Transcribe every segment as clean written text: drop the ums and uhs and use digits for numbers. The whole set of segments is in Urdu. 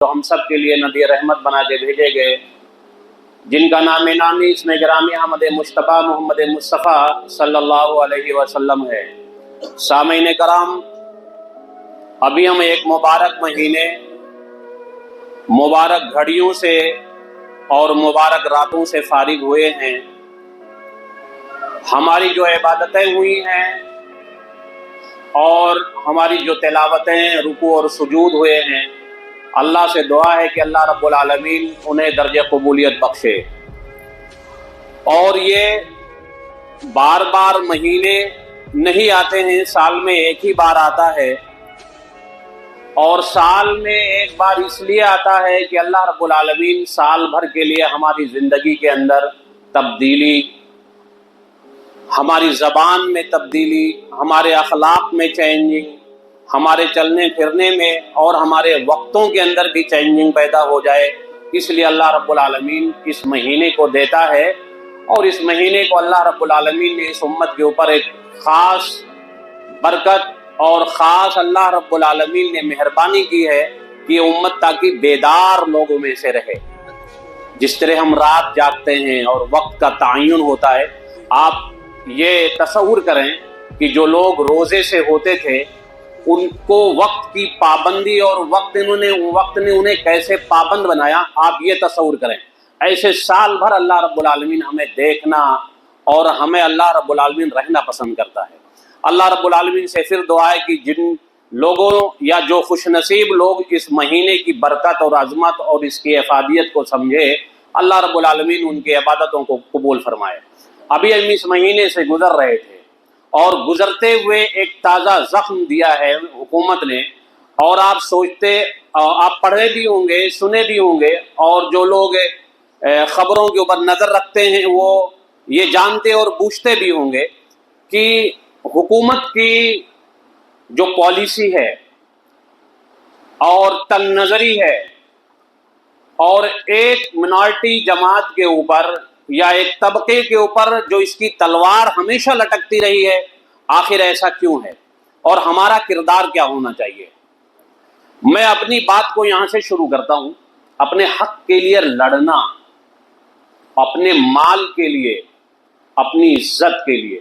تو ہم سب کے لیے نبی رحمت بنا کے بھیجے گئے، جن کا نام نامی اسم گرامی احمد مصطفیٰ محمد مصطفیٰ صلی اللہ علیہ وسلم ہے۔ سامعین کرام، ابھی ہم ایک مبارک مہینے، مبارک گھڑیوں سے اور مبارک راتوں سے فارغ ہوئے ہیں۔ ہماری جو عبادتیں ہوئی ہیں اور ہماری جو تلاوتیں، رکوع اور سجود ہوئے ہیں، اللہ سے دعا ہے کہ اللہ رب العالمین انہیں درجہ قبولیت بخشے۔ اور یہ بار بار مہینے نہیں آتے ہیں، سال میں ایک ہی بار آتا ہے، اور سال میں ایک بار اس لیے آتا ہے کہ اللہ رب العالمین سال بھر کے لیے ہماری زندگی کے اندر تبدیلی، ہماری زبان میں تبدیلی، ہمارے اخلاق میں چینجنگ، ہمارے چلنے پھرنے میں اور ہمارے وقتوں کے اندر بھی چینجنگ پیدا ہو جائے، اس لیے اللہ رب العالمین اس مہینے کو دیتا ہے۔ اور اس مہینے کو اللہ رب العالمین نے اس امت کے اوپر ایک خاص برکت اور خاص اللہ رب العالمین نے مہربانی کی ہے کہ یہ امت تاکہ بیدار لوگوں میں سے رہے۔ جس طرح ہم رات جاگتے ہیں اور وقت کا تعین ہوتا ہے، آپ یہ تصور کریں کہ جو لوگ روزے سے ہوتے تھے ان کو وقت کی پابندی اور وقت نے انہیں کیسے پابند بنایا، آپ یہ تصور کریں۔ ایسے سال بھر اللہ رب العالمین ہمیں دیکھنا اور ہمیں اللہ رب العالمین رہنا پسند کرتا ہے۔ اللہ رب العالمین سے پھر دعا ہے کہ جن لوگوں یا جو خوش نصیب لوگ اس مہینے کی برکت اور عظمت اور اس کی افادیت کو سمجھے، اللہ رب العالمین ان کی عبادتوں کو قبول فرمائے۔ ابھی ہم اس مہینے سے گزر رہے تھے اور گزرتے ہوئے ایک تازہ زخم دیا ہے حکومت نے، اور آپ سوچتے، آپ پڑھے بھی ہوں گے، سنے بھی ہوں گے، اور جو لوگ خبروں کے اوپر نظر رکھتے ہیں وہ یہ جانتے اور پوچھتے بھی ہوں گے کہ حکومت کی جو پالیسی ہے اور تنگ نظری ہے اور ایک منارٹی جماعت کے اوپر یا ایک طبقے کے اوپر جو اس کی تلوار ہمیشہ لٹکتی رہی ہے، آخر ایسا کیوں ہے اور ہمارا کردار کیا ہونا چاہیے۔ میں اپنی بات کو یہاں سے شروع کرتا ہوں۔ اپنے حق کے لیے لڑنا، اپنے مال کے لیے، اپنی عزت کے لیے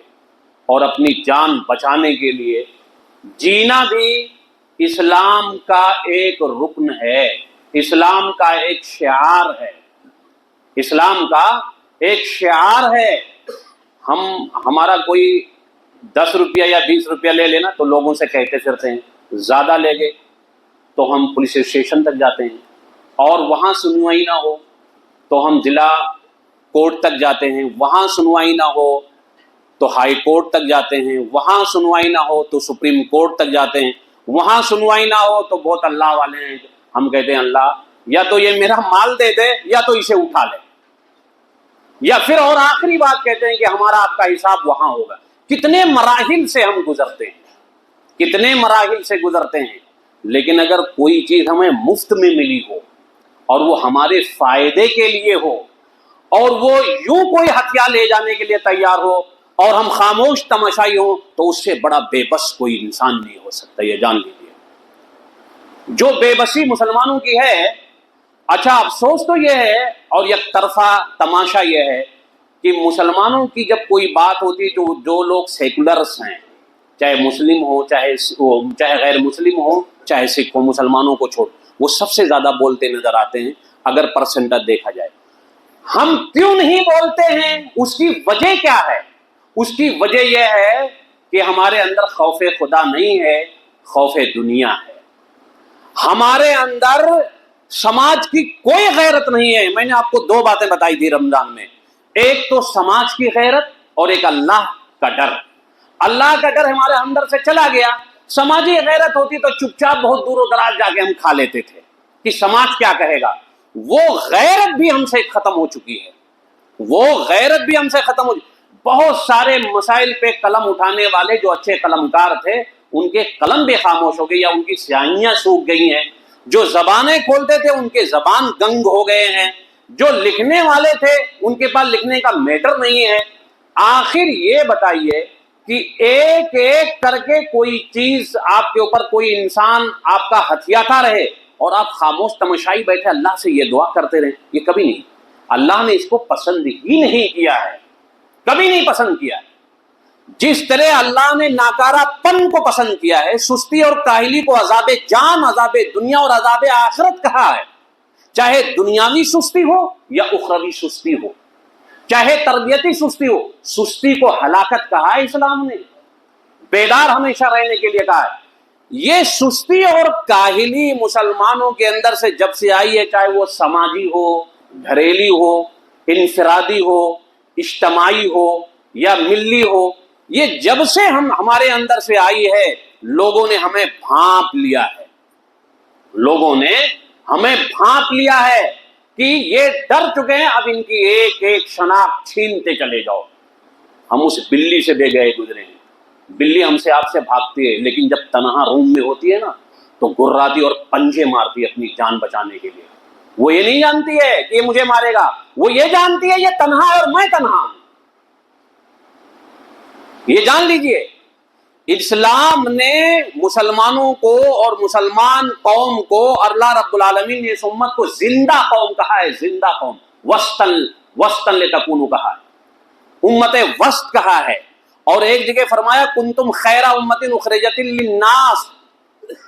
اور اپنی جان بچانے کے لیے جینا بھی اسلام کا ایک رکن ہے، اسلام کا ایک شعار ہے، اسلام کا ایک شعار ہے۔ ہمارا کوئی 10 روپیہ یا 20 روپیہ لے لینا تو لوگوں سے کہتے پھرتے ہیں، زیادہ لے گئے تو ہم پولیس اسٹیشن تک جاتے ہیں، اور وہاں سنوائی نہ ہو تو ہم ضلع کورٹ تک جاتے ہیں، وہاں سنوائی نہ ہو تو ہائی کورٹ تک جاتے ہیں، وہاں سنوائی نہ ہو تو سپریم کورٹ تک جاتے ہیں، وہاں سنوائی نہ ہو تو بہت اللہ والے ہیں، ہم کہتے ہیں اللہ یا تو یہ میرا مال دے دے یا تو اسے اٹھا لے، یا پھر اور آخری بات کہتے ہیں کہ ہمارا آپ کا حساب وہاں ہوگا۔ کتنے مراحل سے ہم گزرتے ہیں، کتنے مراحل سے گزرتے ہیں، لیکن اگر کوئی چیز ہمیں مفت میں ملی ہو اور وہ ہمارے فائدے کے لیے ہو اور وہ یوں کوئی ہتھیار لے جانے کے لیے تیار ہو اور ہم خاموش تماشائی ہوں، تو اس سے بڑا بے بس کوئی انسان نہیں ہو سکتا، یہ جان لیجیے۔ جو بے بسی مسلمانوں کی ہے، اچھا افسوس تو یہ ہے اور یک طرفہ تماشا یہ ہے کہ مسلمانوں کی جب کوئی بات ہوتی تو جو لوگ سیکولرس ہیں، چاہے مسلم ہو چاہے غیر مسلم ہو، چاہے سکھ ہو، مسلمانوں کو چھوڑ، وہ سب سے زیادہ بولتے نظر آتے ہیں اگر پرسنٹیج دیکھا جائے۔ ہم کیوں نہیں بولتے ہیں؟ اس کی وجہ کیا ہے؟ اس کی وجہ یہ ہے کہ ہمارے اندر خوف خدا نہیں ہے، خوف دنیا ہے۔ ہمارے اندر سماج کی کوئی غیرت نہیں ہے۔ میں نے آپ کو 2 باتیں بتائی تھی رمضان میں، ایک تو سماج کی غیرت اور ایک اللہ کا ڈر۔ اللہ کا ڈر ہمارے اندر سے چلا گیا، سماجی غیرت ہوتی تو چپ چاپ بہت دور و دراز جا کے ہم کھا لیتے تھے کہ سماج کیا کہے گا۔ وہ غیرت بھی ہم سے ختم ہو چکی ہے، وہ غیرت بھی ہم سے ختم ہو چکی۔ بہت سارے مسائل پہ قلم اٹھانے والے جو اچھے قلمکار تھے، ان کے قلم بھی خاموش ہو گئی یا ان کی سیاہیاں سوکھ گئی ہیں۔ جو زبانیں کھولتے تھے ان کے زبان گنگ ہو گئے ہیں، جو لکھنے والے تھے ان کے پاس لکھنے کا میٹر نہیں ہے۔ آخر یہ بتائیے کہ ایک ایک کر کے کوئی چیز آپ کے اوپر، کوئی انسان آپ کا ہتھیاتا رہے اور آپ خاموش تماشائی بیٹھے اللہ سے یہ دعا کرتے رہیں، یہ کبھی نہیں، اللہ نے اس کو پسند ہی نہیں کیا ہے، کبھی نہیں پسند کیا ہے۔ جس طرح اللہ نے ناکارہ پن کو پسند کیا ہے، سستی اور کاہلی کو عذاب جان، عذاب دنیا اور عذاب آخرت کہا ہے، چاہے دنیاوی سستی ہو یا اخروی سستی ہو، چاہے تربیتی سستی ہو، سستی کو ہلاکت کہا ہے اسلام نے، بیدار ہمیشہ رہنے کے لیے کہا ہے۔ یہ سستی اور کاہلی مسلمانوں کے اندر سے جب سے آئی ہے، چاہے وہ سماجی ہو، گھریلو ہو، انفرادی ہو، اجتماعی ہو یا ملی ہو، یہ جب سے ہمارے اندر سے آئی ہے، لوگوں نے ہمیں بھانپ لیا ہے، لوگوں نے ہمیں بھانپ لیا ہے کہ یہ ڈر چکے ہیں، اب ان کی ایک ایک شناخت چھینتے چلے جاؤ۔ ہم اس بلی سے بے گئے گزرے ہیں، بلی ہم سے آپ سے بھاگتی ہے، لیکن جب تنہا روم میں ہوتی ہے نا تو گراتی اور پنجے مارتی ہے اپنی جان بچانے کے لیے۔ وہ یہ نہیں جانتی ہے کہ یہ مجھے مارے گا، وہ یہ جانتی ہے یہ تنہا ہے اور میں تنہا ہوں۔ یہ جان لیجئے، اسلام نے مسلمانوں کو اور مسلمان قوم کو، اللہ رب العالمین نے اس امت کو زندہ قوم کہا ہے، زندہ قوم، وسطن لتکونوا کہا ہے، امت وسط کہا ہے، اور ایک جگہ فرمایا کنتم خیر امت اخرجت للناس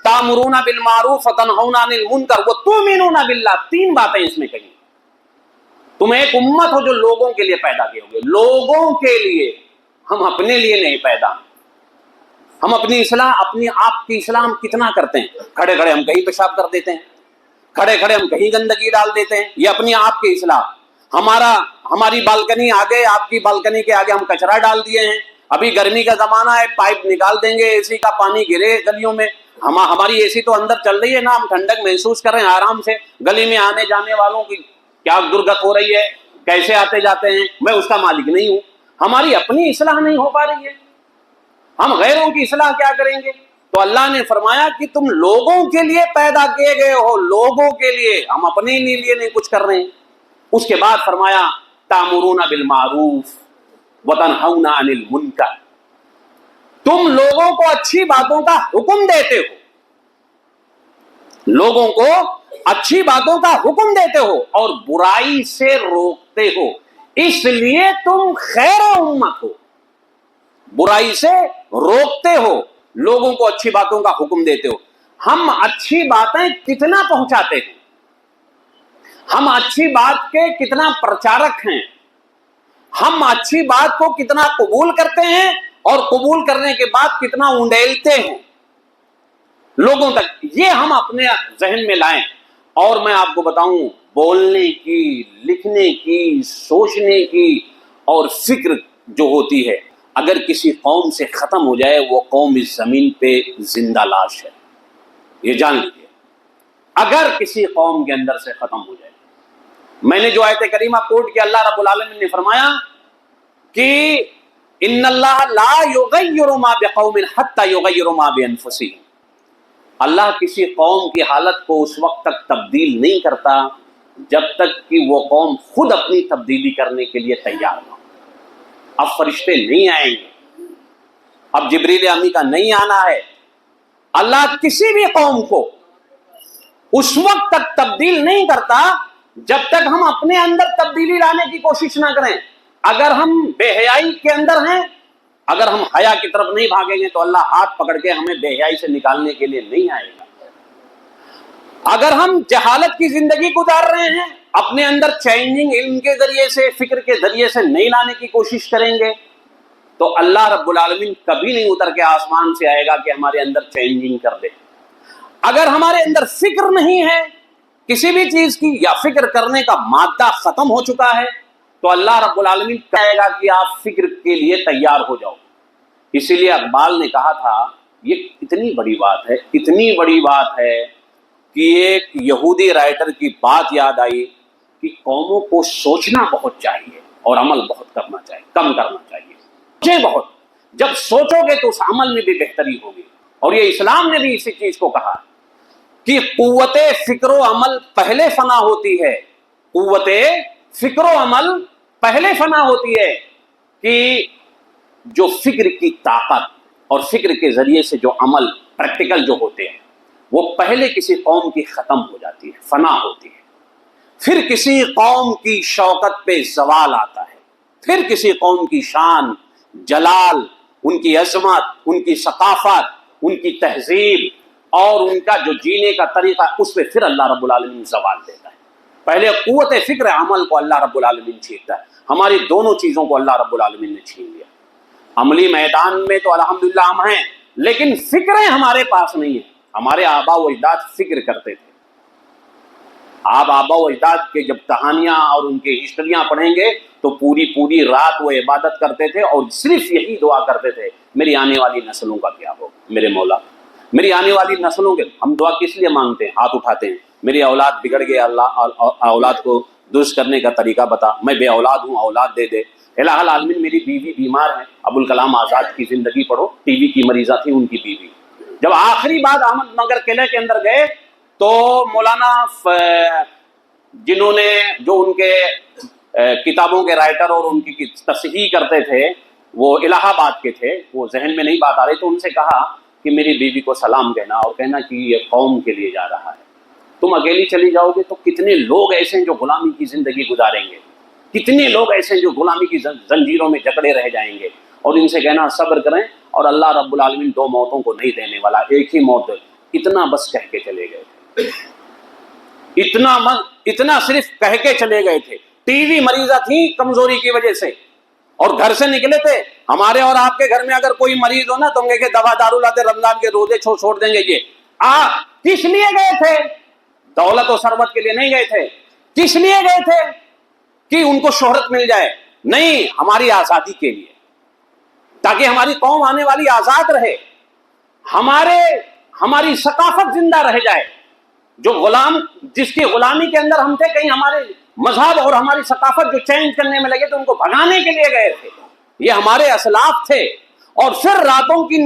تامرون بالمعروف وتنہون عن المنکر وتؤمنون باللہ۔ تین باتیں اس میں کہیں، تم ایک امت ہو جو لوگوں کے لیے پیدا کیے ہوئے، لوگوں کے لیے، ہم اپنے لیے نہیں پیدا۔ ہم اپنی اصلاح، اپنی آپ کی اصلاح ہم کتنا کرتے ہیں؟ کھڑے کھڑے ہم کہیں پیشاب کر دیتے ہیں، کھڑے کھڑے ہم کہیں گندگی ڈال دیتے ہیں، یہ اپنی آپ کی اصلاح۔ ہماری بالکنی آگے، آپ کی بالکنی کے آگے ہم کچرا ڈال دیے ہیں، ابھی گرمی کا زمانہ ہے، پائپ نکال دیں گے، اے سی کا پانی گرے گلیوں میں، ہماری اے سی تو اندر چل رہی ہے نا، ہم ٹھنڈک محسوس کر رہے ہیں آرام سے، گلی میں آنے جانے والوں کی کیا درگت ہو رہی ہے، کیسے آتے جاتے ہیں، میں اس کا مالک نہیں ہوں۔ ہماری اپنی اصلاح نہیں ہو پا رہی ہے، ہم غیروں کی اصلاح کیا کریں گے؟ تو اللہ نے فرمایا کہ تم لوگوں کے لیے پیدا کیے گئے ہو، لوگوں کے لیے، ہم اپنے لیے نہیں کچھ کر رہے ہیں۔ اس کے بعد فرمایا تامرون بالمعروف وتنہون عن المنکر، تم لوگوں کو اچھی باتوں کا حکم دیتے ہو، لوگوں کو اچھی باتوں کا حکم دیتے ہو اور برائی سے روکتے ہو، اس لیے تم خیر امت ہو، برائی سے روکتے ہو، لوگوں کو اچھی باتوں کا حکم دیتے ہو۔ ہم اچھی باتیں کتنا پہنچاتے ہیں، ہم اچھی بات کے کتنا پرچارک ہیں، ہم اچھی بات کو کتنا قبول کرتے ہیں اور قبول کرنے کے بعد کتنا انڈیلتے ہیں لوگوں تک، یہ ہم اپنے ذہن میں لائیں۔ اور میں آپ کو بتاؤں، بولنے کی، لکھنے کی، سوچنے کی اور فکر جو ہوتی ہے، اگر کسی قوم سے ختم ہو جائے، وہ قوم اس زمین پہ زندہ لاش ہے، یہ جان لیجیے، اگر کسی قوم کے اندر سے ختم ہو جائے۔ میں نے جو آیت کریمہ کوٹ کیا، اللہ رب العالمین نے فرمایا کہ ان اللہ لا یغیر ما بقوم حتی یغیروا ما بانفسہم، اللہ کسی قوم کی حالت کو اس وقت تک تبدیل نہیں کرتا جب تک کہ وہ قوم خود اپنی تبدیلی کرنے کے لیے تیار ہو۔ اب فرشتے نہیں آئیں گے، اب جبریل امی کا نہیں آنا ہے، اللہ کسی بھی قوم کو اس وقت تک تبدیل نہیں کرتا جب تک ہم اپنے اندر تبدیلی لانے کی کوشش نہ کریں۔ اگر ہم بے حیائی کے اندر ہیں، اگر ہم حیا کی طرف نہیں بھاگیں گے تو اللہ ہاتھ پکڑ کے ہمیں بے حیائی سے نکالنے کے لیے نہیں آئے گا۔ اگر ہم جہالت کی زندگی گزار رہے ہیں، اپنے اندر چینجنگ علم کے ذریعے سے، فکر کے ذریعے سے نہیں لانے کی کوشش کریں گے تو اللہ رب العالمین کبھی نہیں اتر کے آسمان سے آئے گا کہ ہمارے اندر چینجنگ کر دے۔ اگر ہمارے اندر فکر نہیں ہے کسی بھی چیز کی، یا فکر کرنے کا مادہ ختم ہو چکا ہے، تو اللہ رب العالمین کہے گا کہ آپ فکر کے لیے تیار ہو جاؤ۔ اسی لیے اقبال نے کہا تھا، یہ اتنی بڑی بات ہے، اتنی بڑی بات ہے کہ ایک یہودی رائٹر کی بات یاد آئی کہ قوموں کو سوچنا بہت چاہیے اور عمل بہت کرنا چاہیے، کم کرنا چاہیے۔ سوچیں بہت، جب سوچو گے تو اس عمل میں بھی بہتری ہوگی، اور یہ اسلام نے بھی اسی چیز کو کہا کہ قوت فکر و عمل پہلے فنا ہوتی ہے، قوت فکر و عمل پہلے فنا ہوتی ہے، کہ جو فکر کی طاقت اور فکر کے ذریعے سے جو عمل پریکٹیکل جو ہوتے ہیں، وہ پہلے کسی قوم کی ختم ہو جاتی ہے، فنا ہوتی ہے، پھر کسی قوم کی شوکت پہ زوال آتا ہے، پھر کسی قوم کی شان، جلال، ان کی عظمت، ان کی ثقافت، ان کی تہذیب اور ان کا جو جینے کا طریقہ، اس پہ پھر اللہ رب العالمین زوال دیتا ہے۔ پہلے قوت فکر عمل کو اللہ رب العالمین چھینتا ہے، ہماری دونوں چیزوں کو اللہ رب العالمین نے چھین لیا۔ عملی میدان میں تو الحمدللہ ہم ہیں، لیکن فکریں ہمارے پاس نہیں ہیں۔ ہمارے آبا و اجداد فکر کرتے تھے۔ آپ آبا و اجداد کے جب کہانیاں اور ان کی ہسٹریاں پڑھیں گے تو پوری رات وہ عبادت کرتے تھے اور صرف یہی دعا کرتے تھے، میری آنے والی نسلوں کا کیا ہو میرے مولا، میری آنے والی نسلوں کے۔ ہم دعا کس لیے مانگتے ہیں؟ ہاتھ اٹھاتے ہیں، میری اولاد بگڑ گئے، اللہ اولاد کو درست کرنے کا طریقہ بتا، میں بے اولاد ہوں، اولاد دے دے۔ الہ العالمین میری بیوی بیمار ہے، ابوالکلام آزاد کی زندگی پڑھو، ٹی وی کی مریضہ تھی ان کی بیوی۔ جب آخری بات احمد نگر قلعے کے اندر گئے تو مولانا جنہوں نے جو ان کے کتابوں کے رائٹر اور ان کی تصحیح کرتے تھے وہ الہ آباد کے تھے، وہ ذہن میں نہیں بات آ رہی، تو ان سے کہا کہ میری بیوی کو سلام کہنا اور کہنا کہ یہ قوم کے لیے جا رہا ہے، تم اکیلی چلی جاؤ گے تو کتنے لوگ ایسے ہیں جو غلامی کی زندگی گزاریں گے، کتنے لوگ ایسے ہیں جو غلامی کی زنجیروں میں جکڑے رہ جائیں گے، اور ان سے کہنا صبر کریں، اور اللہ رب العالمین دو موتوں کو نہیں دینے والا، ایک ہی موت۔ اتنا بس کہہ کے چلے گئے، اتنا صرف کہہ کے چلے گئے تھے۔ ٹی وی مریضہ تھی کمزوری کی وجہ سے، اور گھر سے نکلے تھے۔ ہمارے اور آپ کے گھر میں اگر کوئی مریض ہو نا تو ہم کہ دوا دارو لاتے، رمضان کے روزے چھوڑ دیں گے۔ یہ کس لیے گئے تھے؟ دولت و ثروت کے لیے نہیں گئے تھے۔ کس لیے گئے تھے؟ کہ ان کو شہرت مل جائے؟ نہیں، ہماری آزادی کے لیے، تاکہ ہماری قوم آنے والی آزاد رہے، ہماری ثقافت زندہ رہ جائے۔ جو غلام، جس کی غلامی کے اندر ہم تھے، کہیں ہمارے مذہب اور ہماری ثقافت جو چینج کرنے میں لگے تو ان کو بھگانے کے لیے گئے تھے۔ یہ ہمارے اسلاف تھے، اور پھر راتوں کی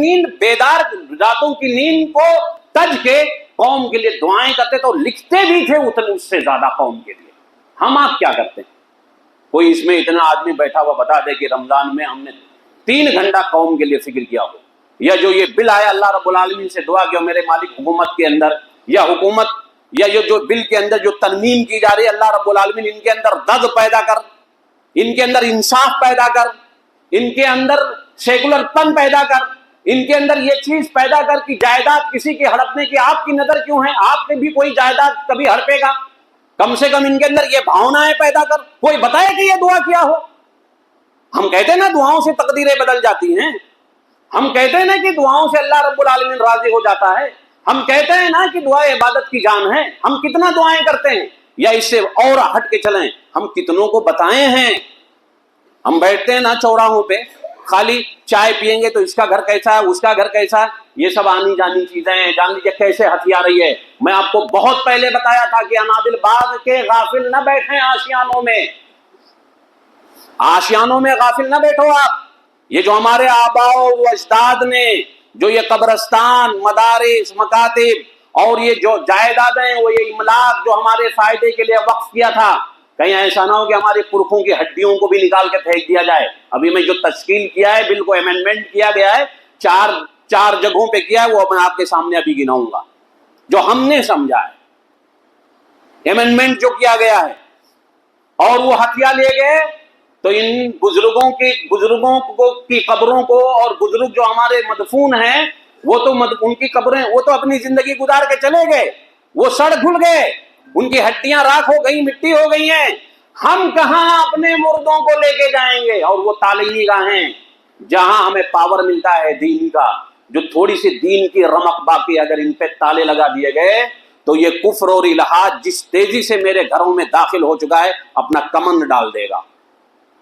نیند کو تج کے قوم کے لیے دعائیں کرتے تو لکھتے بھی تھے اس سے زیادہ قوم کے لیے۔ ہم آپ کیا کرتے ہیں؟ کوئی اس میں اتنا آدمی بیٹھا ہوا بتا دے کہ رمضان میں ہم نے 3 گھنٹہ قوم کے لیے فکر کیا ہو، یا جو یہ بل آیا اللہ رب العالمین سے دعا کیا میرے مالک حکومت کے اندر، یا حکومت یا جو بل کے اندر جو ترمیم کی جا رہی ہے، اللہ رب العالمین ان کے اندر درد پیدا کر، ان کے اندر انصاف پیدا کر، ان کے اندر سیکولر پن پیدا کر، ان کے اندر یہ چیز پیدا کر کہ جائیداد کسی کی ہڑپنے کی آپ کی نظر کیوں ہے؟ آپ نے بھی کوئی جائیداد کبھی ہڑپے گا؟ کم سے کم ان کے اندر یہ بھاونائیں پیدا کر، کوئی بتائے کہ یہ دعا کیا ہو۔ ہم کہتے ہیں نا دعاؤں سے تقدیریں بدل جاتی ہیں، ہم کہتے ہیں نا کہ دعاؤں سے اللہ رب العالمین راضی ہو جاتا ہے، ہم کہتے ہیں نا کہ دعا عبادت کی جان ہے، ہم کتنا دعائیں کرتے ہیں، یا اس سے اور ہٹ کے چلیں، ہم کتنوں کو بتائے ہیں۔ ہم بیٹھتے ہیں نا چوراہوں پہ، خالی چائے پیئیں گے تو اس کا گھر کیسا ہے، اس کا گھر کیسا ہے، یہ سب آنی جانی چیزیں ہیں، جان لیجیے کیسے ہتھیا رہی ہے۔ میں آپ کو بہت پہلے بتایا تھا کہ انادل باغ کے غافل نہ بیٹھیں آشیانوں میں غافل نہ بیٹھو آپ۔ یہ جو ہمارے آباء و اجداد نے جو یہ قبرستان، مدارس، مکاتب اور یہ جو جائیدادیں، وہ یہ املاک جو ہمارے فائدے کے لیے وقف کیا تھا، کہیں ایسا نہ ہو کہ ہمارے پرکھوں کی ہڈیوں کو بھی نکال کے پھینک دیا جائے۔ ابھی میں جو تشکیل کیا ہے، بل کو امینڈمنٹ کیا گیا ہے، چار جگہوں پہ کیا ہے، وہ میں آپ کے سامنے ابھی گناؤں گا جو ہم نے سمجھا ہے۔ امینڈمنٹ جو کیا گیا ہے اور وہ ہتھیا لے گئے تو ان بزرگوں کی قبروں کو، اور بزرگ جو ہمارے مدفون ہیں وہ تو ان کی قبریں، وہ تو اپنی زندگی گزار کے چلے گئے، وہ سڑ گھل گئے، ان کی ہڈیاں راکھ ہو گئی، مٹی ہو گئی ہیں۔ ہم کہاں اپنے مردوں کو لے کے جائیں گے؟ اور وہ تعلیمی گاہیں جہاں ہمیں پاور ملتا ہے دین کا، جو تھوڑی سی دین کی رمق باقی، اگر ان پہ تالے لگا دیے گئے تو یہ کفر اور الحاد جس تیزی سے میرے گھروں میں داخل ہو چکا ہے، اپنا کمند ڈال دے گا۔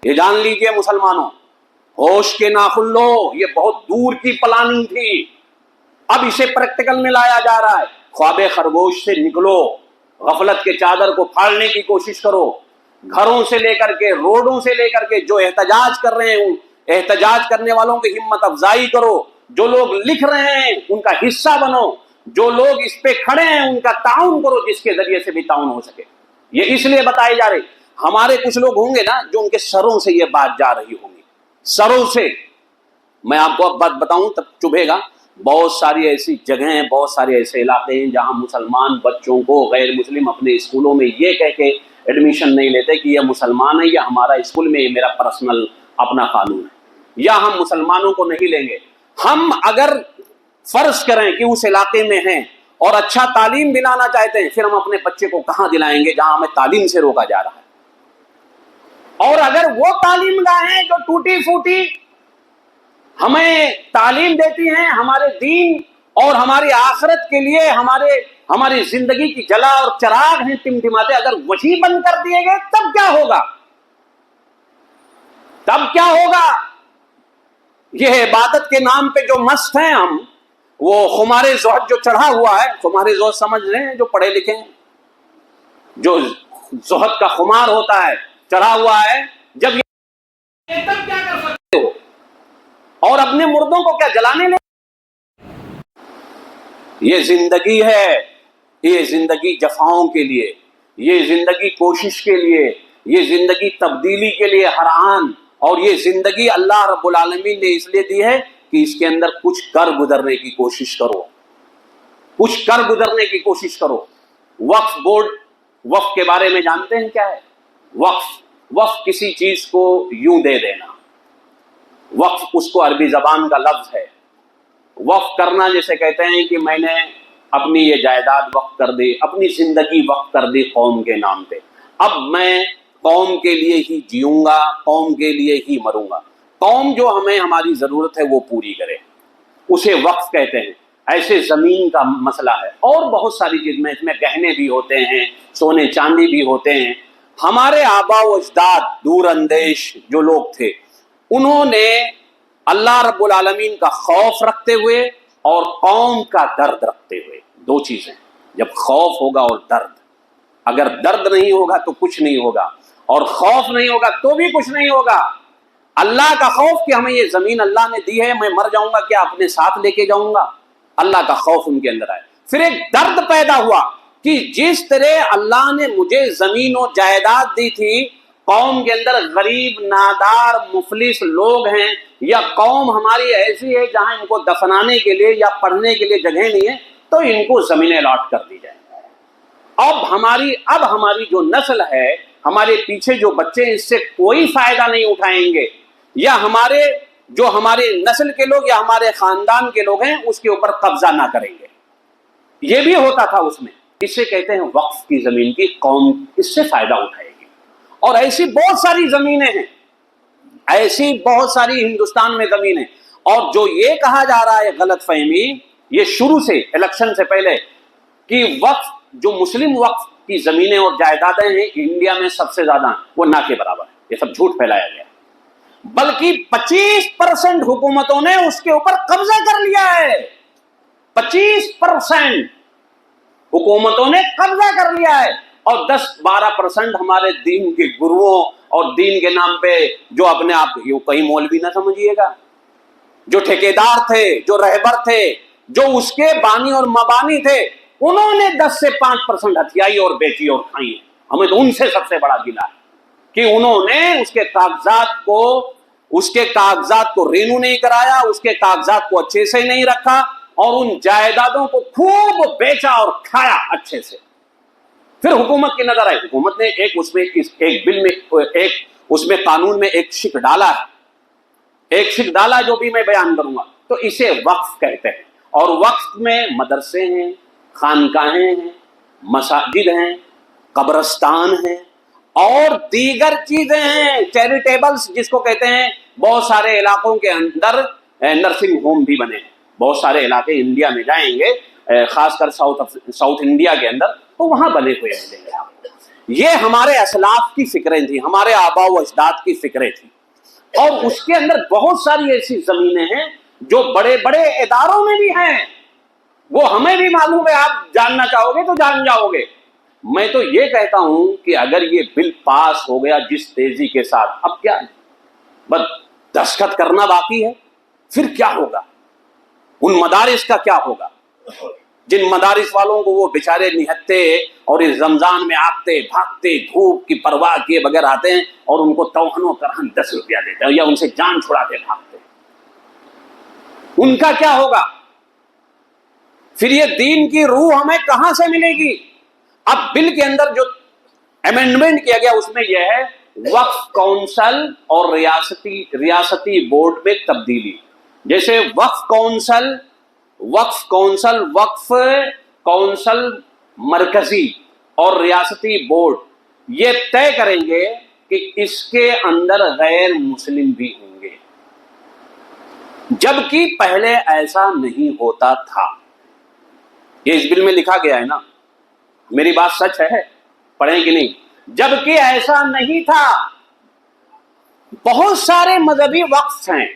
یہ جان لیجئے مسلمانوں، ہوش کے ناخن لو، یہ بہت دور کی پلاننگ تھی، اب اسے پریکٹیکل میں لایا جا رہا ہے۔ خواب خرگوش سے نکلو، غفلت کے چادر کو پھاڑنے کی کوشش کرو، گھروں سے لے کر کے، روڈوں سے لے کر کے جو احتجاج کر رہے ہیں، احتجاج کرنے والوں کی ہمت افزائی کرو، جو لوگ لکھ رہے ہیں ان کا حصہ بنو، جو لوگ اس پہ کھڑے ہیں ان کا تعاون کرو، جس کے ذریعے سے بھی تعاون ہو سکے۔ یہ اس لیے بتائی جا رہی، ہمارے کچھ لوگ ہوں گے نا جو ان کے سروں سے یہ بات جا رہی ہوگی، سروں سے۔ میں آپ کو اب بات بتاؤں تب چبھے گا، بہت ساری ایسی جگہیں ہیں، بہت سارے ایسے علاقے ہیں جہاں مسلمان بچوں کو غیر مسلم اپنے اسکولوں میں یہ کہہ کے ایڈمیشن نہیں لیتے کہ یہ مسلمان ہے، یا ہمارا اسکول میں یہ میرا پرسنل اپنا قانون ہے، یا ہم مسلمانوں کو نہیں لیں گے۔ ہم اگر فرض کریں کہ اس علاقے میں ہیں اور اچھا تعلیم دلانا چاہتے ہیں، پھر ہم اپنے بچے کو کہاں دلائیں گے جہاں ہمیں تعلیم سے روکا جا رہا ہے؟ اور اگر وہ تعلیم گاہیں جو ٹوٹی پھوٹی ہمیں تعلیم دیتی ہیں ہمارے دین اور ہماری آخرت کے لیے، ہماری زندگی کی جلا اور چراغ ہیں ٹمٹماتے، اگر وہی بند کر دیے گئے تب کیا ہوگا؟ تب کیا ہوگا؟ یہ عبادت کے نام پہ جو مست ہیں ہم، وہ خمار زہد جو چڑھا ہوا ہے، خمار زہد سمجھ رہے ہیں جو پڑھے لکھے ہیں، جو زہد کا خمار ہوتا ہے چڑھا ہوا ہے، جب یہ تب کیا کر سکتے ہو؟ اور اپنے مردوں کو کیا جلانے لیں؟ یہ زندگی ہے، یہ زندگی جفاؤں کے لیے، یہ زندگی کوشش کے لیے، یہ زندگی تبدیلی کے لیے ہر آن، اور یہ زندگی اللہ رب العالمین نے اس لیے دی ہے کہ اس کے اندر کچھ کر گزرنے کی کوشش کرو، کچھ کر گزرنے کی کوشش کرو۔ وقف بورڈ، وقف کے بارے میں جانتے ہیں کیا ہے؟ وقف کسی چیز کو یوں دے دینا، وقف اس کو عربی زبان کا لفظ ہے۔ وقف کرنا جیسے کہتے ہیں کہ میں نے اپنی یہ جائیداد وقف کر دی، اپنی زندگی وقف کر دی قوم کے نام پہ، اب میں قوم کے لیے ہی جیوں گا، قوم کے لیے ہی مروں گا، قوم جو ہمیں ہماری ضرورت ہے وہ پوری کرے، اسے وقف کہتے ہیں۔ ایسے زمین کا مسئلہ ہے، اور بہت ساری چیزیں، اس میں گہنے بھی ہوتے ہیں، سونے چاندی بھی ہوتے ہیں۔ ہمارے آبا و اجداد دور اندیش جو لوگ تھے، انہوں نے اللہ رب العالمین کا خوف رکھتے ہوئے اور قوم کا درد رکھتے ہوئے، دو چیزیں، جب خوف ہوگا اور درد، اگر درد نہیں ہوگا تو کچھ نہیں ہوگا، اور خوف نہیں ہوگا تو بھی کچھ نہیں ہوگا۔ اللہ کا خوف کہ ہمیں یہ زمین اللہ نے دی ہے، میں مر جاؤں گا کیا اپنے ساتھ لے کے جاؤں گا، اللہ کا خوف ان کے اندر آئے۔ پھر ایک درد پیدا ہوا کہ جس طرح اللہ نے مجھے زمین و جائیداد دی تھی، قوم کے اندر غریب نادار مفلس لوگ ہیں، یا قوم ہماری ایسی ہے جہاں ان کو دفنانے کے لیے یا پڑھنے کے لیے جگہ نہیں ہے، تو ان کو زمینیں الاٹ کر دی جائیں۔ اب ہماری جو نسل ہے، ہمارے پیچھے جو بچے ہیں، اس سے کوئی فائدہ نہیں اٹھائیں گے، یا ہمارے نسل کے لوگ یا ہمارے خاندان کے لوگ ہیں اس کے اوپر قبضہ نہ کریں گے۔ یہ بھی ہوتا تھا اس میں، اسے کہتے ہیں وقف کی زمین کی، قوم اس سے فائدہ اٹھائے گی۔ اور ایسی بہت ساری زمینیں ہیں، ایسی بہت ساری ہندوستان میں زمینیں، اور جو یہ کہا جا رہا ہے غلط فہمی، یہ شروع سے الیکشن سے پہلے، کہ وقف جو مسلم وقف کی زمینیں اور جائیدادیں ہیں انڈیا میں سب سے زیادہ، وہ نہ کے برابر ہے، یہ سب جھوٹ پھیلایا گیا، بلکہ 25% حکومتوں نے اس کے اوپر قبضہ کر لیا ہے، 25% حکومتوں نے قبضہ کر لیا ہے، اور 10-12% ہمارے دین کے گروؤں اور دین کے نام پہ جو اپنے آپ کہیں مولوی نہ سمجھیے گا، جو ٹھیکیدار تھے، جو رہبر تھے، جو اس کے بانی اور مبانی تھے، انہوں نے 10 سے 5% ہتھیائی اور بیچی اور کھائی۔ ہمیں تو ان سے سب سے بڑا گلہ ہے کہ انہوں نے اس کے کاغذات کو رینو نہیں کرایا، اس کے کاغذات کو اچھے سے نہیں رکھا، اور ان جائیدادوں کو خوب بیچا اور کھایا اچھے سے۔ پھر حکومت کی نظر آئی، حکومت نے اس میں قانون میں ایک شک ڈالا جو بھی میں بیان کروں گا، تو اسے وقف کہتے ہیں۔ اور وقف میں مدرسے ہیں، خانقاہیں ہیں، مساجد ہیں، قبرستان ہیں، اور دیگر چیزیں ہیں، چیریٹیبلز جس کو کہتے ہیں۔ بہت سارے علاقوں کے اندر نرسنگ ہوم بھی بنے ہیں، بہت سارے علاقے انڈیا میں جائیں گے، خاص کر ساؤتھ انڈیا کے اندر، تو وہاں بنے ہوئے ملیں گے آپ کو۔ یہ ہمارے اسلاف کی فکریں تھیں، ہمارے آبا و اجداد کی فکریں تھیں، اور اس کے اندر بہت ساری ایسی زمینیں ہیں جو بڑے بڑے اداروں میں بھی ہیں، وہ ہمیں بھی معلوم ہے، آپ جاننا چاہو گے تو جان جاؤ گے۔ میں تو یہ کہتا ہوں کہ اگر یہ بل پاس ہو گیا جس تیزی کے ساتھ، اب کیا ہے، بس دستخط کرنا باقی ہے، پھر کیا ہوگا، ان مدارس کا کیا ہوگا، جن مدارس والوں کو وہ بیچارے نہتے اور اس رمضان میں آگتے بھاگتے دھوپ کی پرواہ کیے بغیر آتے ہیں، اور ان کو توہن و کرہن 10 روپیہ دیتے ہیں یا ان سے جان چھڑاتے بھاگتے ہیں، ان کا کیا ہوگا؟ پھر یہ دین کی روح ہمیں کہاں سے ملے گی؟ اب بل کے اندر جو امینڈمنٹ کیا گیا اس میں یہ ہے وقف کونسل اور ریاستی بورڈ میں تبدیلی. جیسے وقف کونسل مرکزی اور ریاستی بورڈ یہ طے کریں گے کہ اس کے اندر غیر مسلم بھی ہوں گے، جبکہ پہلے ایسا نہیں ہوتا تھا. یہ اس بل میں لکھا گیا ہے نا، میری بات سچ ہے، پڑھیں کہ نہیں؟ جبکہ ایسا نہیں تھا. بہت سارے مذہبی وقف ہیں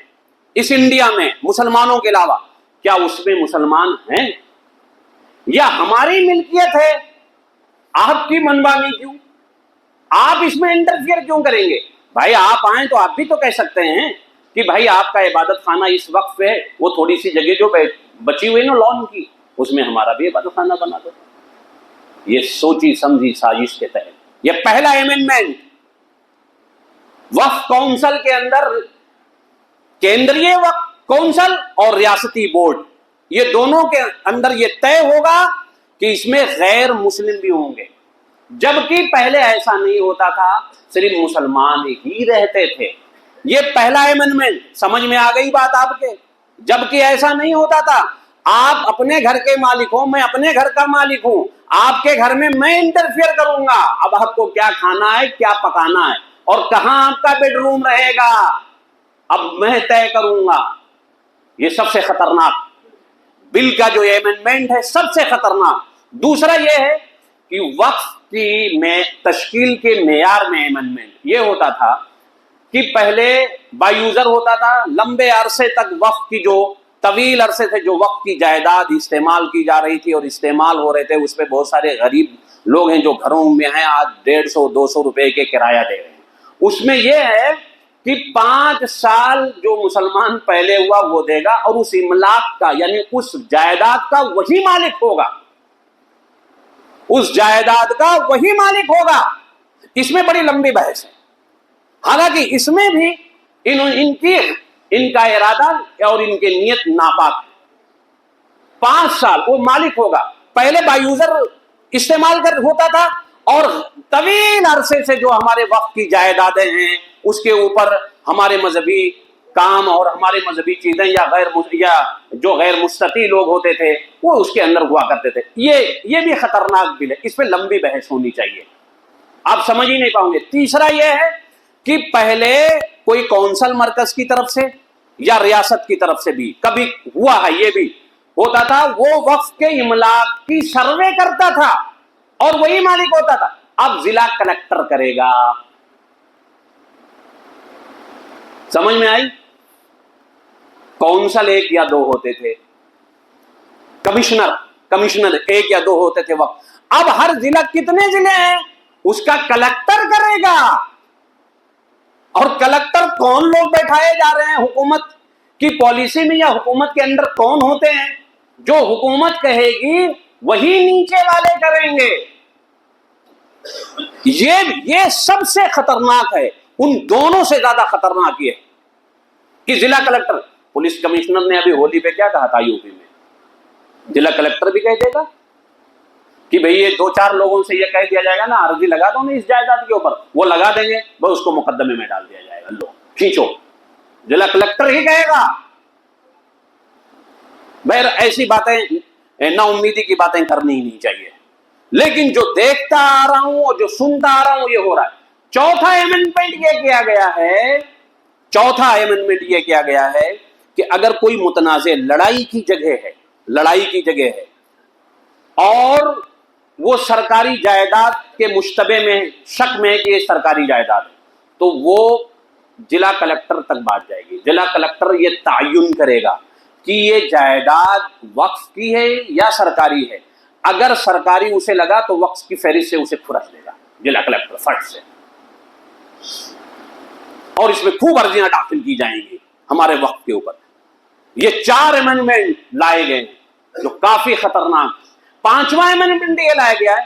اس انڈیا میں مسلمانوں کے علاوہ، کیا اس میں مسلمان ہیں یا ہماری ملکیت ہے؟ آپ کی منمانی کیوں؟ آپ اس میں انٹرفیئر کیوں کریں گے؟ بھائی آپ آئیں تو آپ بھی تو کہہ سکتے ہیں کہ بھائی آپ کا عبادت خانہ اس وقت پہ وہ تھوڑی سی جگہ جو بچی ہوئی نا لون کی، اس میں ہمارا بھی عبادت خانہ بنا دو. یہ سوچی سمجھی سازش کے تحت یہ پہلا امینڈمنٹ وقف کونسل کے اندر، کیندری وقف کونسل اور ریاستی بورڈ، یہ دونوں کے اندر یہ طے ہوگا کہ اس میں غیر مسلم بھی ہوں گے، جبکہ پہلے ایسا نہیں ہوتا تھا، صرف مسلمان ہی رہتے تھے. یہ پہلا امینڈمنٹ سمجھ میں آ گئی بات آپ کے؟ جبکہ ایسا نہیں ہوتا تھا. آپ اپنے گھر کے مالک ہوں، میں اپنے گھر کا مالک ہوں، آپ کے گھر میں میں انٹرفیئر کروں گا. اب آپ کو کیا کھانا ہے، کیا پکانا ہے اور کہاں آپ کا بیڈ روم رہے گا، اب میں طے کروں گا. یہ سب سے خطرناک بل کا جو امینڈمنٹ ہے، سب سے خطرناک. دوسرا یہ ہے کہ وقف کی تشکیل کے معیار میں امینڈمنٹ یہ ہوتا تھا کہ پہلے بائی یوزر ہوتا تھا، لمبے عرصے تک وقف کی جو طویل عرصے سے جو وقف کی جائیداد استعمال کی جا رہی تھی اور استعمال ہو رہے تھے، اس پہ بہت سارے غریب لوگ ہیں جو گھروں میں ہیں، آج 150-200 روپے کے کرایہ دے رہے ہیں. اس میں یہ ہے کہ 5 سال جو مسلمان پہلے ہوا وہ دے گا اور اس املاک کا یعنی اس جائیداد کا وہی مالک ہوگا، اس جائیداد کا وہی مالک ہوگا. اس میں بڑی لمبی بحث ہے، حالانکہ اس میں بھی ان کا ارادہ اور ان کی نیت ناپاک ہے. 5 سال وہ مالک ہوگا. پہلے بائی یوزر استعمال ہوتا تھا اور طویل عرصے سے جو ہمارے وقت کی جائیدادیں ہیں اس کے اوپر ہمارے مذہبی کام اور ہمارے مذہبی چیزیں یا جو غیر مستطیع لوگ ہوتے تھے وہ اس کے اندر ہوا کرتے تھے. یہ بھی خطرناک بل ہے، اس پہ لمبی بحث ہونی چاہیے، آپ سمجھ ہی نہیں پاؤں گے. تیسرا یہ ہے کہ پہلے کوئی کونسل مرکز کی طرف سے یا ریاست کی طرف سے بھی کبھی ہوا ہے، یہ بھی ہوتا تھا، وہ وقف کے املاک کی سروے کرتا تھا اور وہی مالک ہوتا تھا. اب ضلع کلکٹر کرے گا. سمجھ میں آئی؟ کونسل 1 یا 2 ہوتے تھے، کمشنر 1 یا 2 ہوتے تھے وقت. اب ہر ضلع کتنے ضلع ہیں اس کا کلکٹر کرے گا. اور کلکٹر کون لوگ بیٹھائے جا رہے ہیں؟ حکومت کی پالیسی میں یا حکومت کے اندر کون ہوتے ہیں؟ جو حکومت کہے گی وہی نیچے والے کریں گے. یہ سب سے خطرناک ہے، ان دونوں سے زیادہ خطرناک یہ ہے کہ ضلع کلکٹر. پولیس کمشنر نے ابھی ہولی پہ کیا کہا تھا یو پی میں، ضلع کلکٹر بھی کہہ دے گا کہ بھئی یہ 2-4 لوگوں سے یہ کہہ دیا جائے گا نا عرضی لگا دو نا اس جائیداد کے اوپر، وہ لگا دیں گے، بس اس کو مقدمے میں ڈال دیا جائے گا، لو کھینچو. ضلع کلکٹر ہی کہے گا. بہر ایسی باتیں نا امیدی کی باتیں کرنی ہی نہیں چاہیے. لیکن جو دیکھتا آ رہا ہوں اور جو سنتا آ رہا ہوں یہ ہو رہا ہے. چوتھا امینڈمنٹ یہ کیا گیا ہے کہ اگر کوئی متنازع لڑائی کی جگہ ہے اور وہ سرکاری جائیداد کے مشتبہ میں شک میں ہے کہ یہ سرکاری جائیداد ہے تو وہ ضلع کلکٹر تک بات جائے گی. ضلع کلکٹر یہ تعین کرے گا کہ یہ جائیداد وقف کی ہے یا سرکاری ہے. اگر سرکاری اسے لگا تو وقف کی فہرست سے اسے کھرچ دے گا ضلع کلکٹر فٹ سے، اور اس میں خوب عرضیاں داخل کی جائیں گی ہمارے وقف کے اوپر. یہ 4 امینڈمنٹ لائے گئے ہیں جو کافی خطرناک. 5واں امینڈمنٹ یہ لایا گیا ہے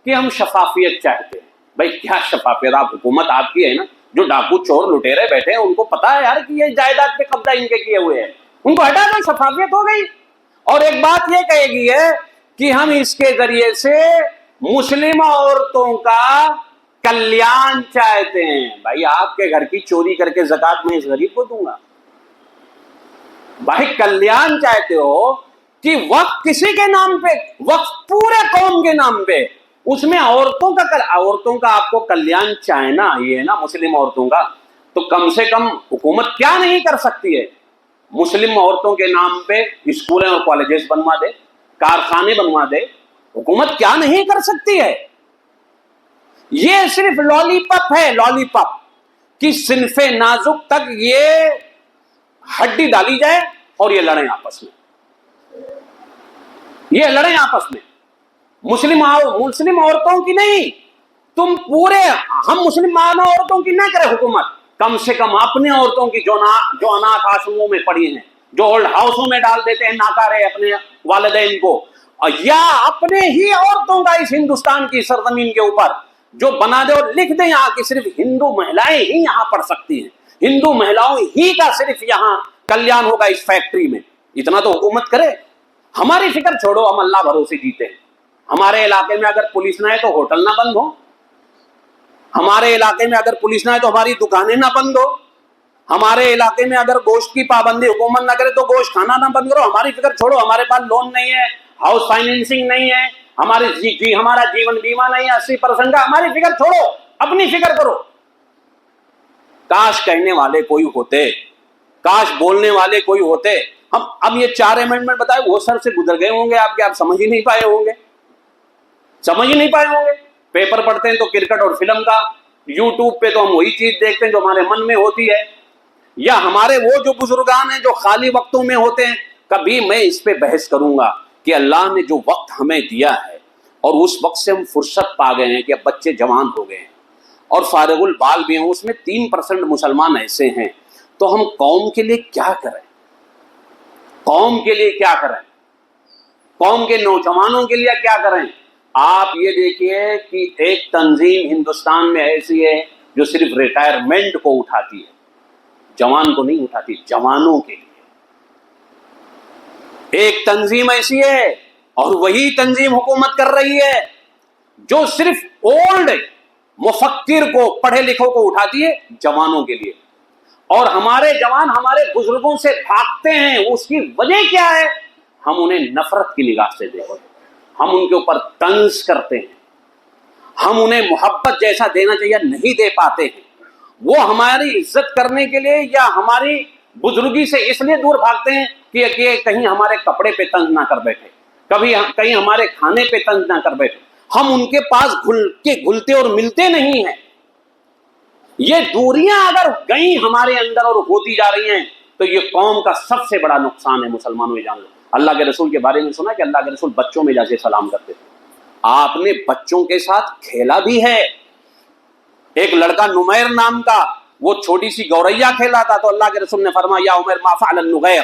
کہ ہم شفافیت چاہتے ہیں. بھائی کیا شفافیت؟ آپ حکومت آپ کی ہے نا، جو ڈاکو چور لٹیرے بیٹھے ہیں ان کو پتا ہے یار کہ یہ جائیداد پہ قبضہ ان کے کیے ہوئے ہیں، ان کو ہٹا دو، شفافیت ہو گئی. اور ایک بات یہ کہے گی ہے کہ ہم اس کے ذریعے سے مسلم عورتوں کا کلیان چاہتے ہیں. بھائی آپ کے گھر کی چوری کر کے زکات میں اس غریب کو دوں گا؟ بھائی کلیان چاہتے ہو کہ وقت کسی کے نام پہ، وقت پورے قوم کے نام پہ، اس میں عورتوں کا آپ کو کلیان چاہنا یہ ہے نا مسلم عورتوں کا، تو کم سے کم حکومت کیا نہیں کر سکتی ہے؟ مسلم عورتوں کے نام پہ اسکولیں اور کالجز بنوا دے، کارخانے بنوا دے. حکومت کیا نہیں کر سکتی ہے؟ یہ صرف لالی پاپ ہے، لالی پاپ کی صنف نازک تک یہ ہڈی ڈالی جائے اور یہ لڑیں آپس میں، یہ لڑیں آپس میں. مسلم عورتوں کی نہیں، تم پورے، ہم مسلمان عورتوں کی نہ کرے حکومت، کم سے کم اپنے عورتوں کی جو اناث آشرموں میں پڑی ہیں، جو اولڈ ہاؤسوں میں ڈال دیتے ہیں ناکارے اپنے والدین کو، یا اپنے ہی عورتوں کا اس ہندوستان کی سرزمین کے اوپر جو بنا دے اور لکھ دیں یہاں کی صرف ہندو مہلائیں ہی یہاں پڑھ سکتی ہیں، ہندو مہلاؤں ہی کا صرف یہاں کلیان ہوگا اس فیکٹری میں. اتنا تو حکومت کرے. ہماری فکر چھوڑو، ہم اللہ بھروسے جیتے ہیں. ہمارے علاقے میں اگر پولیس نہ ہے تو ہوٹل نہ بند ہو، ہمارے علاقے میں اگر پولیس نہ ہے تو ہماری دکانیں نہ بند ہو، ہمارے علاقے میں اگر گوشت کی پابندی حکومت نہ کرے تو گوشت کھانا نہ بند کرو. ہماری فکر چھوڑو، ہمارے پاس لون نہیں ہے، ہاؤس فائنینسنگ نہیں ہے، ہمارا جیون بیمہ نہیں ہے 80% کا. ہماری فکر چھوڑو، اپنی فکر کرو. کاش کہنے والے کوئی ہوتے، کاش بولنے والے کوئی ہوتے. ہم اب یہ 4 امینڈمنٹ بتائے وہ سر سے گزر گئے ہوں گے آپ کے، آپ سمجھ ہی نہیں پائے ہوں گے، سمجھ ہی نہیں پائے ہوں گے. پیپر پڑھتے ہیں تو کرکٹ اور فلم کا، یوٹیوب پہ تو ہم وہی چیز دیکھتے ہیں جو ہمارے من میں ہوتی ہے، یا ہمارے وہ جو بزرگان ہیں جو خالی وقتوں میں ہوتے ہیں. کبھی میں اس پہ بحث کروں گا کہ اللہ نے جو وقت ہمیں دیا ہے اور اس وقت سے ہم فرصت پا گئے ہیں کہ اب بچے جوان ہو گئے ہیں اور فارغ البال بھی ہیں، اس میں 3% مسلمان ایسے ہیں، تو ہم قوم کے لیے کیا کریں؟ قوم کے لیے کیا کریں؟ قوم کے نوجوانوں کے لیے کیا کریں؟ آپ یہ دیکھیے کہ ایک تنظیم ہندوستان میں ایسی ہے جو صرف ریٹائرمنٹ کو اٹھاتی ہے، جوان کو نہیں اٹھاتی، جوانوں کے لیے. ایک تنظیم ایسی ہے اور وہی تنظیم حکومت کر رہی ہے جو صرف اولڈ مفکر کو، پڑھے لکھوں کو اٹھاتی ہے جوانوں کے لیے. اور ہمارے جوان ہمارے بزرگوں سے بھاگتے ہیں، اس کی وجہ کیا ہے؟ ہم انہیں نفرت کی نگاہ سے دیکھتے ہیں، ہم ان کے اوپر طنز کرتے ہیں، ہم انہیں محبت جیسا دینا چاہیے نہیں دے پاتے ہیں. وہ ہماری عزت کرنے کے لیے یا ہماری بزرگی سے اس لیے دور بھاگتے ہیں کہ کہیں ہمارے کپڑے پہ طنز نہ کر بیٹھے، کہیں ہمارے کھانے پہ طنز نہ کر بیٹھے. ہم ان کے پاس گھلتے اور ملتے نہیں ہیں. یہ دوریاں اگر گئیں ہمارے اندر اور ہوتی جا رہی ہیں تو یہ قوم کا سب سے بڑا نقصان ہے. مسلمانوں یہ جان لو. اللہ کے رسول کے بارے میں سنا کہ اللہ کے رسول بچوں میں جا کے سلام کرتے تھے. آپ نے بچوں کے ساتھ کھیلا بھی ہے. ایک لڑکا نمیر نام کا، وہ چھوٹی سی گوریا کھیلا تھا تو اللہ کے رسول نے فرمایا یا عمر ما فعل النغیر.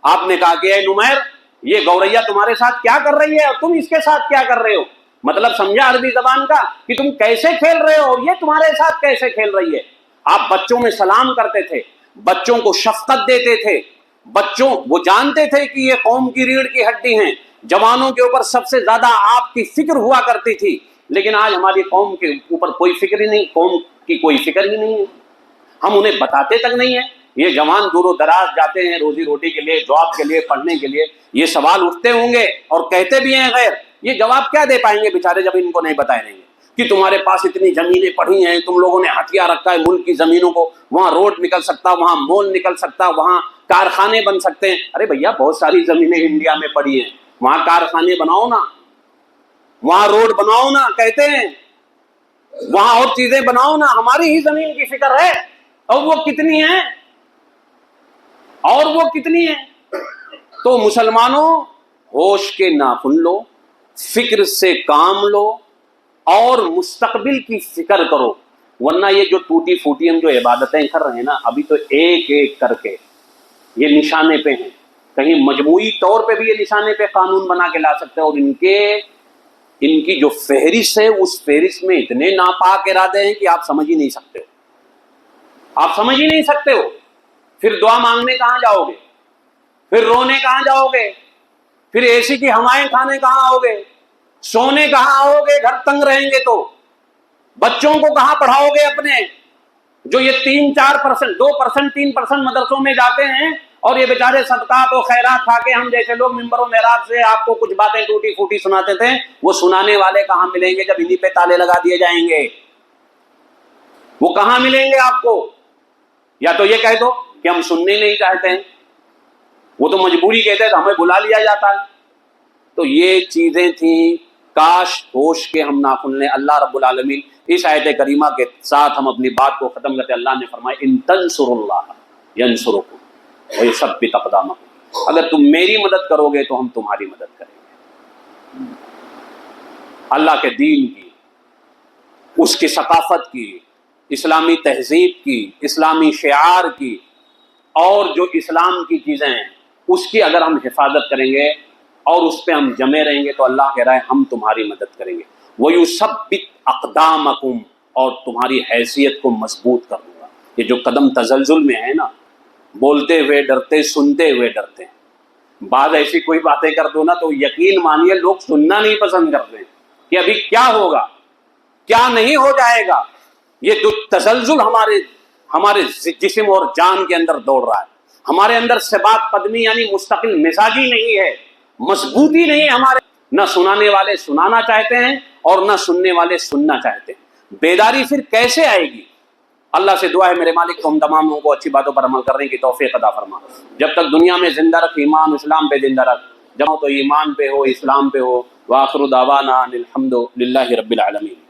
آپ نے کہا کہ اے نمیر، یہ گوریا تمہارے ساتھ کیا کر رہی ہے اور تم اس کے ساتھ کیا کر رہے ہو؟ مطلب سمجھا عربی زبان کا کہ تم کیسے کھیل رہے ہو اور یہ تمہارے ساتھ کیسے کھیل رہی ہے. آپ بچوں میں سلام کرتے تھے، بچوں کو شفقت دیتے تھے، بچوں وہ جانتے تھے کہ یہ قوم کی ریڑھ کی ہڈی ہیں. جوانوں کے اوپر سب سے زیادہ آپ کی فکر ہوا کرتی تھی، لیکن آج ہماری قوم کے اوپر کوئی فکر ہی نہیں، قوم کی کوئی فکر ہی نہیں ہے. ہم انہیں بتاتے تک نہیں ہیں. یہ جوان دور و دراز جاتے ہیں روزی روٹی کے لیے، جاب کے لیے، پڑھنے کے لیے. یہ سوال اٹھتے ہوں گے اور کہتے بھی ہیں غیر، یہ جواب کیا دے پائیں گے بیچارے جب ان کو نہیں بتائے رہیں گے کہ تمہارے پاس اتنی زمینیں پڑی ہیں، تم لوگوں نے ہتھیار رکھا ہے ملک کی زمینوں کو، وہاں روڈ نکل سکتا، وہاں مول نکل سکتا، وہاں کارخانے بن سکتے ہیں. ارے بھیا بہت ساری زمینیں انڈیا میں پڑی ہیں، وہاں کارخانے بناؤ نا، وہاں روڈ بناؤ نا، کہتے ہیں وہاں اور چیزیں بناؤ نا. ہماری ہی زمین کی فکر ہے اور وہ کتنی ہے، اور وہ کتنی ہے. تو مسلمانوں ہوش کے ناخن لو، فکر سے کام لو اور مستقبل کی فکر کرو. ورنہ یہ جو ٹوٹی پھوٹی ہم جو عبادتیں کر رہے ہیں نا، ابھی تو ایک ایک کر کے یہ نشانے پہ ہیں. کہیں مجموعی طور پہ بھی یہ نشانے پہ قانون بنا کے لا سکتے ہیں. اور ان کی جو فہرست ہے اس فہرست میں اتنے ناپاک ارادے ہیں کہ آپ سمجھ ہی نہیں سکتے ہو، آپ سمجھ ہی نہیں سکتے ہو. پھر دعا مانگنے کہاں جاؤ گے؟ پھر رونے کہاں جاؤ گے؟ پھر اے سی کی ہوائیں کھانے کہاں آؤ گے؟ سونے کہاں آؤ گے؟ گھر تنگ رہیں گے تو بچوں کو کہاں پڑھاؤ گے اپنے؟ جو یہ 3-4%، 2%، 3% مدرسوں میں جاتے ہیں اور یہ بیچارے صدقات و خیرات کھا کے ہم جیسے لوگ منبر و محراب سے آپ کو کچھ باتیں ٹوٹی پھوٹی سناتے تھے، وہ سنانے والے کہاں ملیں گے جب انہی پہ تالے لگا دیے جائیں گے؟ وہ کہاں ملیں گے آپ کو؟ یا تو یہ کہہ دو کہ ہم سننے نہیں چاہتے ہیں، وہ تو مجبوری کہتے ہیں تو ہمیں بلا لیا جاتا ہے۔ تو یہ چیزیں تھیں، کاش ہوش کے ہم ناخن لیں۔ اللہ رب العالمین اس آیت کریمہ کے ساتھ ہم اپنی بات کو ختم کرتے ہیں۔ اللہ نے فرمایا ان تنصروا اللہ ینصرکم ویثبت اقدامکم، اگر تم میری مدد کرو گے تو ہم تمہاری مدد کریں گے۔ اللہ کے دین کی، اس کی ثقافت کی، اسلامی تہذیب کی، اسلامی شعار کی، اور جو اسلام کی چیزیں ہیں اس کی اگر ہم حفاظت کریں گے اور اس پہ ہم جمے رہیں گے تو اللہ کہہ رہا ہے ہم تمہاری مدد کریں گے۔ وَيُثَبِّتْ أَقْدَامَكُمْ، اور تمہاری حیثیت کو مضبوط کر دوں گا۔ یہ جو قدم تزلزل میں ہے نا، بولتے ہوئے ڈرتے، سنتے ہوئے ڈرتے ہیں۔ بعض ایسی کوئی باتیں کر دو نا تو یقین مانیے لوگ سننا نہیں پسند کرتے ہیں کہ ابھی کیا ہوگا، کیا نہیں ہو جائے گا۔ یہ جو تزلزل ہمارے جسم اور جان کے اندر دوڑ رہا ہے، ہمارے اندر ثبات قدمی یعنی مستقل مزاجی نہیں ہے، مضبوطی نہیں ہے ہمارے، نہ سنانے والے سنانا چاہتے ہیں اور نہ سننے والے سننا چاہتے ہیں۔ بیداری پھر کیسے آئے گی؟ اللہ سے دعا ہے میرے مالک تو ہم تمام لوگوں کو اچھی باتوں پر عمل کرنے کی توفیق عطا فرما۔ جب تک دنیا میں زندہ رکھ، ایمان اسلام پہ زندہ رکھ، جب ہو تو ایمان پہ ہو، اسلام پہ ہو۔ وآخر دعوانا الحمد للہ رب العالمین۔